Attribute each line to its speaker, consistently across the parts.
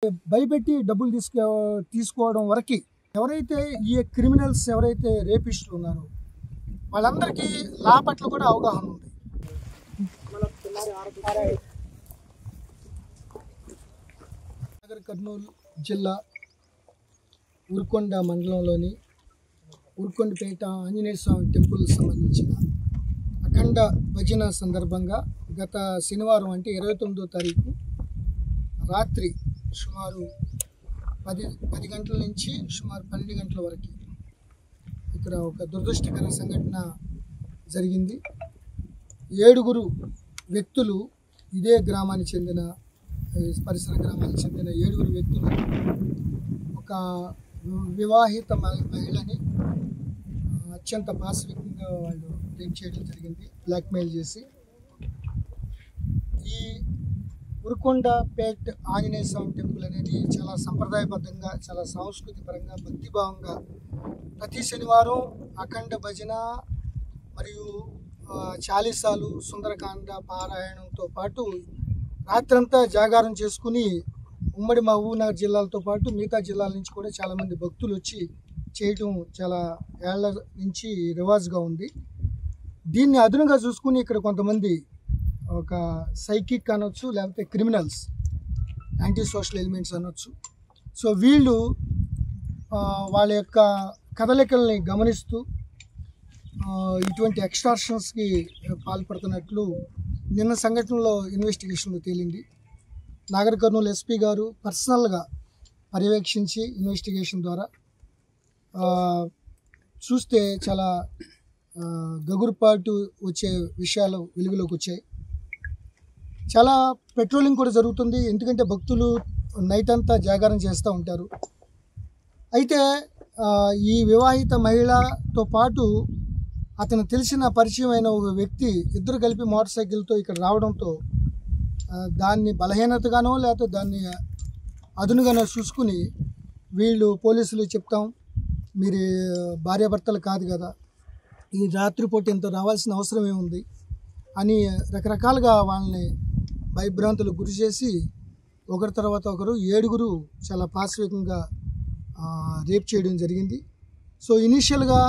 Speaker 1: భయపెట్టి డబ్బులు తీసుకోవడం వరకు ఎవరైతే ఈ క్రిమినల్స్ ఎవరైతే రేపిస్టులు ఉన్నారో వాళ్ళందరికీ లా పట్ల కూడా అవగాహన ఉంది. కర్నూలు జిల్లా ఉరుకొండ మండలంలోని ఉరుకొండపేట ఆంజనేయ స్వామి టెంపుల్ సంబంధించిన అఖండ భజన సందర్భంగా గత శనివారం అంటే 29వ తారీఖు రాత్రి సుమారు 10 గంటల నుంచి సుమారు 12 గంటల వరకు ఇక్కడ ఒక దురదృష్టకర సంఘటన జరిగింది. 7 వ్యక్తులు ఇదే గ్రామానికి చెందిన పరిసర గ్రామానికి చెందిన 7 వ్యక్తులు ఒక వివాహిత మహిళని అత్యంత పాశవికంగా వాళ్ళు రేప్ చేయడం జరిగింది, బ్లాక్మెయిల్ చేసి. ఈ ఉరుకొండపేట్ ఆంజనేయ స్వామి టెంపుల్ అనేది చాలా సంప్రదాయబద్ధంగా, చాలా సాంస్కృతికపరంగా, భక్తిభావంగా ప్రతి శనివారం అఖండ భజన మరియు చాలీసాలు, సుందరకాండ పారాయణంతో పాటు రాత్రంతా జాగారం చేసుకుని ఉమ్మడి మహబూబ్నగర్ జిల్లాలతో పాటు మిగతా జిల్లాల నుంచి కూడా చాలామంది భక్తులు వచ్చి చేయటం చాలా ఏళ్ల నుంచి రివాజ్గా ఉంది. దీన్ని అదునుగా చూసుకుని ఇక్కడ కొంతమంది ఒక సైకిక్ అనొచ్చు, లేకపోతే క్రిమినల్స్, యాంటీ సోషల్ ఎలిమెంట్స్ అనొచ్చు. సో వీళ్ళు వాళ్ళ యొక్క కదలికల్ని గమనిస్తూ ఇటువంటి ఎక్స్టార్షన్స్కి పాల్పడుతున్నట్లు నిన్న సంఘటనలో ఇన్వెస్టిగేషన్లో తేలింది. నాగర్ కర్నూలు ఎస్పీ గారు పర్సనల్గా పర్యవేక్షించి ఇన్వెస్టిగేషన్ ద్వారా చూస్తే చాలా గగురుపాటు వచ్చే విషయాలు వెలుగులోకి వచ్చాయి. చాలా పెట్రోలింగ్ కూడా జరుగుతుంది, ఎందుకంటే భక్తులు నైట్ అంతా జాగారం చేస్తూ ఉంటారు. అయితే ఈ వివాహిత మహిళతో పాటు అతను తెలిసిన పరిచయమైన ఒక వ్యక్తి ఇద్దరు కలిపి మోటార్ సైకిల్తో ఇక్కడ రావడంతో దాన్ని బలహీనతగానో లేకపోతే దాన్ని అదునుగానో చూసుకుని వీళ్ళు పోలీసులు చెప్తాం, మీరు భార్యాభర్తలు కాదు కదా, ఈ రాత్రిపూట ఇంత రావాల్సిన అవసరం ఏముంది అని రకరకాలుగా వాళ్ళని భయభ్రాంతులకు గురి చేసి ఒకరి తర్వాత ఒకరు 7 చాలా పాశవికంగా రేప్ చేయడం జరిగింది. సో ఇనీషియల్గా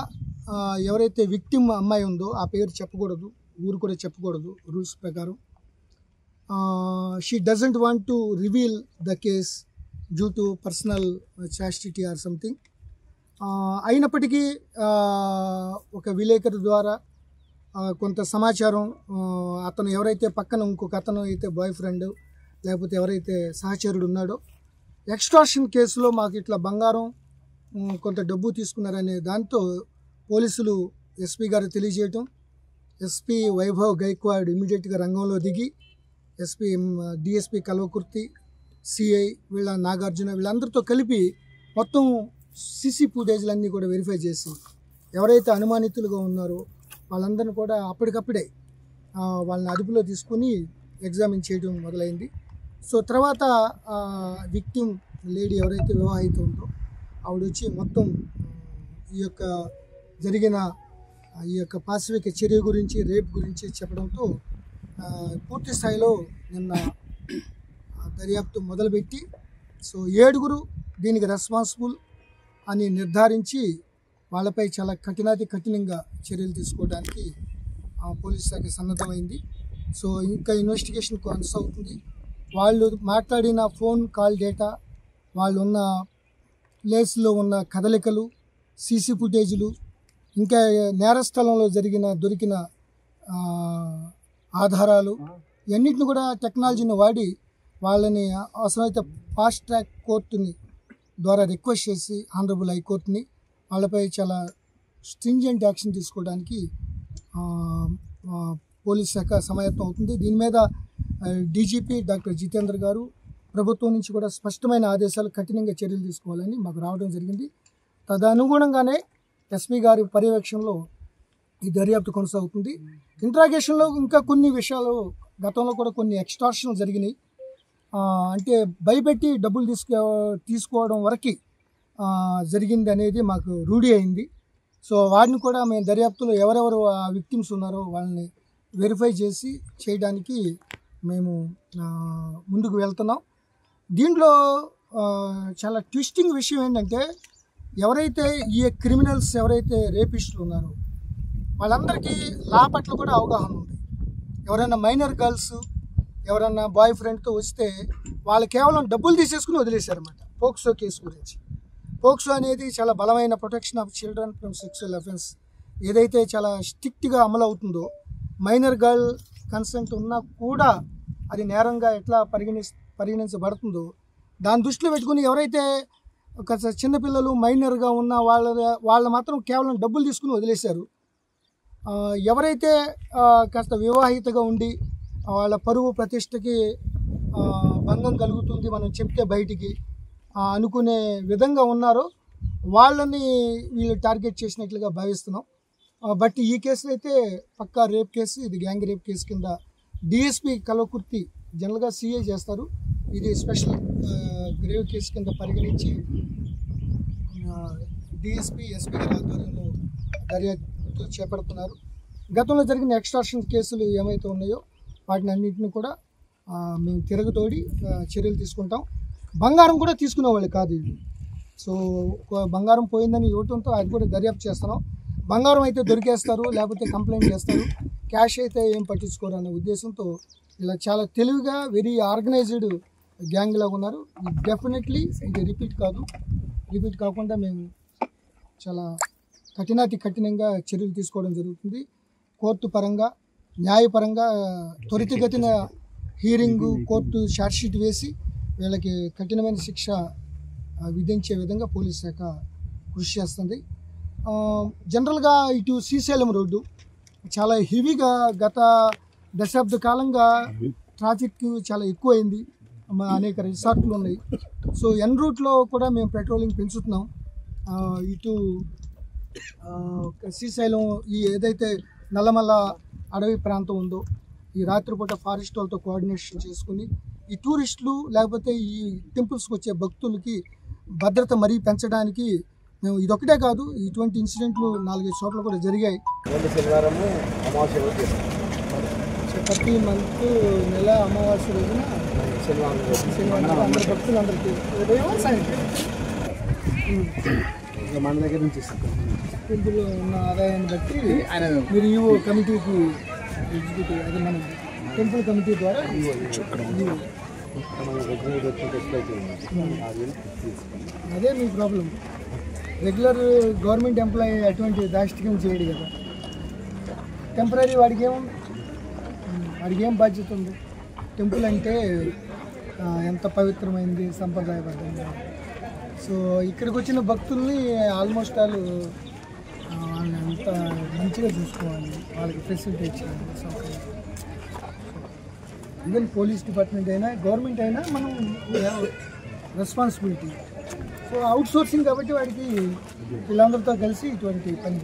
Speaker 1: ఎవరైతే విక్టిమ్ అమ్మాయి ఉందో ఆ పేరు చెప్పకూడదు, ఊరు కూడా చెప్పకూడదు రూల్స్ ప్రకారం. She doesn't want to reveal the case due to personal chastity or something. అయినప్పటికీ ఒక విలేకరు ద్వారా కొంత సమాచారం అతను ఎవరైతే పక్కన ఇంకొక అతను అయితే బాయ్ ఫ్రెండ్ లేకపోతే ఎవరైతే సహచరుడు ఉన్నాడో ఎక్స్టార్షన్ కేసులో మాకు ఇట్లా బంగారం కొంత డబ్బు తీసుకున్నారనే దాంతో పోలీసులు ఎస్పీ గారు తెలియజేయటం, ఎస్పీ వైభవ్ గైక్వాడ్ ఇమీడియట్గా రంగంలో దిగి డిఎస్పీ కల్వకుర్తి, సిఐ వీళ్ళ నాగార్జున వీళ్ళందరితో కలిపి మొత్తం సీసీ ఫుటేజ్లన్నీ కూడా వెరిఫై చేసి ఎవరైతే అనుమానితులుగా ఉన్నారో వాళ్ళందరినీ కూడా అప్పటికప్పుడే వాళ్ళని అదుపులో తీసుకుని ఎగ్జామిన్ చేయడం మొదలైంది. సో తర్వాత విక్టిమ్ లేడీ ఎవరైతే వివాహిత ఉందో ఆవిడ వచ్చి మొత్తం ఈ యొక్క జరిగిన ఈ యొక్క పాశవిక చర్య గురించి, రేప్ గురించి చెప్పడంతో పూర్తి స్థాయిలో నిన్న దర్యాప్తు మొదలుపెట్టి సో 7 దీనికి రెస్పాన్సిబుల్ అని నిర్ధారించి వాళ్ళపై చాలా కఠినంగా చర్యలు తీసుకోవడానికి పోలీస్ శాఖ సన్నద్ధమైంది. సో ఇంకా ఇన్వెస్టిగేషన్ కొనసాగుతుంది. వాళ్ళు మాట్లాడిన ఫోన్ కాల్ డేటా, వాళ్ళు ఉన్న ప్లేస్లో ఉన్న కదలికలు, సీసీ ఫుటేజీలు, ఇంకా నేరస్థలంలో దొరికిన ఆధారాలు ఇవన్నిటిని కూడా టెక్నాలజీని వాడి వాళ్ళని అవసరమైతే ఫాస్ట్ ట్రాక్ కోర్టుని ద్వారా రిక్వెస్ట్ చేసి ఆనరబుల్ హైకోర్టుని వాళ్ళపై చాలా స్ట్రింజెంట్ యాక్షన్ తీసుకోవడానికి పోలీస్ శాఖ సమాయత్తం అవుతుంది. దీని మీద డీజీపీ డాక్టర్ జితేంద్ర గారు ప్రభుత్వం నుంచి కూడా స్పష్టమైన ఆదేశాలు, కఠినంగా చర్యలు తీసుకోవాలని మాకు రావడం జరిగింది. తదనుగుణంగానే ఎస్పీ గారి పర్యవేక్షణలో ఈ దర్యాప్తు కొనసాగుతుంది. ఇంట్రాగేషన్లో ఇంకా కొన్ని విషయాలు, గతంలో కూడా కొన్ని ఎక్స్టార్షన్ జరిగినాయి, అంటే భయపెట్టి డబ్బులు తీసుకోవడం వరకు జరిగింది అనేది మాకు రూఢి అయింది. సో వాటిని కూడా మేము దర్యాప్తులో ఎవరెవరు ఆ విక్టిమ్స్ ఉన్నారో వాళ్ళని వెరిఫై చేసి చేయడానికి మేము ముందుకు వెళ్తున్నాం. దీంట్లో చాలా ట్విస్టింగ్ విషయం ఏంటంటే ఎవరైతే ఈ క్రిమినల్స్ ఎవరైతే రేపిస్టులు ఉన్నారో వాళ్ళందరికీ లా పట్ల కూడా అవగాహన ఉంది. ఎవరైనా మైనర్ గర్ల్స్ ఎవరైనా బాయ్ ఫ్రెండ్తో వస్తే వాళ్ళు కేవలం డబ్బులు తీసేసుకుని వదిలేశారన్నమాట. పోక్సో కేసు గురించి. పోక్సో అనేది చాలా బలమైన protection of children from sexual offence ఏదైతే చాలా స్ట్రిక్ట్గా అమలు అవుతుందో, మైనర్ గర్ల్ కన్సెంట్ ఉన్నా కూడా అది నేరంగా ఎట్లా పరిగణించబడుతుందో దాన్ని దృష్టిలో పెట్టుకుని ఎవరైతే ఒక చిన్నపిల్లలు మైనర్గా ఉన్న వాళ్ళు మాత్రం కేవలం డబ్బులు తీసుకుని వదిలేశారు. ఎవరైతే కాస్త వివాహితగా ఉండి వాళ్ళ పరువు ప్రతిష్టకి భంగం కలుగుతుంది మనం చెప్తే బయటికి అనుకునే విధంగా ఉన్నారో వాళ్ళని వీళ్ళు టార్గెట్ చేసినట్లుగా భావిస్తున్నాం. బట్ ఈ కేసులో అయితే పక్కా రేప్ కేసు, ఇది గ్యాంగ్ రేప్ కేసు కింద డిఎస్పీ కల్వకుర్తి జనరల్గా సిఐ చేస్తారు, ఇది స్పెషల్ గ్రేవ్ కేసు కింద పరిగణించి డిఎస్పీ ఎస్పీ గారి ఆధ్వర్యంలో దర్యాప్తు చేపడుతున్నారు. గతంలో జరిగిన ఎక్స్టార్షన్ కేసులు ఏమైతే ఉన్నాయో వాటిని అన్నింటినీ కూడా మేము తిరగతోడి చర్యలు తీసుకుంటాం. బంగారం కూడా తీసుకునేవాళ్ళు కాదు ఇది. సో బంగారం పోయిందని ఇవ్వడంతో అది కూడా దర్యాప్తు చేస్తున్నాం. బంగారం అయితే దొరికేస్తారు, లేకపోతే కంప్లైంట్ చేస్తారు, క్యాష్ అయితే ఏం పట్టించుకోరు అనే ఉద్దేశంతో ఇలా చాలా తెలివిగా వెరీ ఆర్గనైజ్డ్ గ్యాంగ్ లాగా ఉన్నారు. డెఫినెట్లీ ఇది రిపీట్ కాకుండా మేము చాలా కఠినంగా చర్యలు తీసుకోవడం జరుగుతుంది. కోర్టు పరంగా న్యాయపరంగా త్వరితగతిన హీరింగు కోర్టు ఛార్జ్షీట్ వేసి వీళ్ళకి కఠినమైన శిక్ష విధించే విధంగా పోలీస్ శాఖ కృషి చేస్తుంది. జనరల్గా ఇటు శ్రీశైలం రోడ్డు చాలా హెవీగా గత దశాబ్ద కాలంగా ట్రాఫిక్ చాలా ఎక్కువైంది, అనేక రిసార్ట్లు ఉన్నాయి. సో ఎన్ రూట్లో కూడా మేము పెట్రోలింగ్ పెంచుతున్నాం. ఇటు శ్రీశైలం ఈ ఏదైతే నల్లమల్ల అడవి ప్రాంతం ఉందో ఈ రాత్రిపూట ఫారెస్ట్ వాళ్ళతో కోఆర్డినేషన్ చేసుకుని ఈ టూరిస్టులు లేకపోతే ఈ టెంపుల్స్కి వచ్చే భక్తులకి భద్రత మరీ పెంచడానికి మేము ఇదొక్కటే కాదు, ఇటువంటి ఇన్సిడెంట్లు 4-5 చోట్ల కూడా జరిగాయి. ప్రతి మంత్ నెల అమావాస్య రోజున శనివారం అందరి భక్తులందరికీ ఉదయం సాయంత్రం మన దగ్గర నుంచి టెంపుల్లో ఉన్న ఆదాయాన్ని బట్టి మీరు ఈవో కమిటీకి ఎగ్జిక్యూటివ్ అది మన టెంపుల్ కమిటీ ద్వారా అదే మీ ప్రాబ్లం. రెగ్యులర్ గవర్నమెంట్ ఎంప్లాయీ అటువంటి దాష్టికం చేయడు కదా. టెంపరీ వాడికి ఏం బాధ్యత ఉంది? టెంపుల్ అంటే ఎంత పవిత్రమైంది, సంప్రదాయబద్ధంగా. సో ఇక్కడికి వచ్చిన భక్తుల్ని ఆల్మోస్ట్ వాళ్ళని అంత మంచిగా చూసుకోవాలి, వాళ్ళకి ఫెసిలిటీ చేయాలి, సౌకర్యం. ఈవెన్ పోలీస్ డిపార్ట్మెంట్ అయినా గవర్నమెంట్ అయినా మనం రెస్పాన్సిబిలిటీ. సో అవుట్ సోర్సింగ్ కాబట్టి వాడికి వీళ్ళందరితో కలిసి ఇటువంటి పని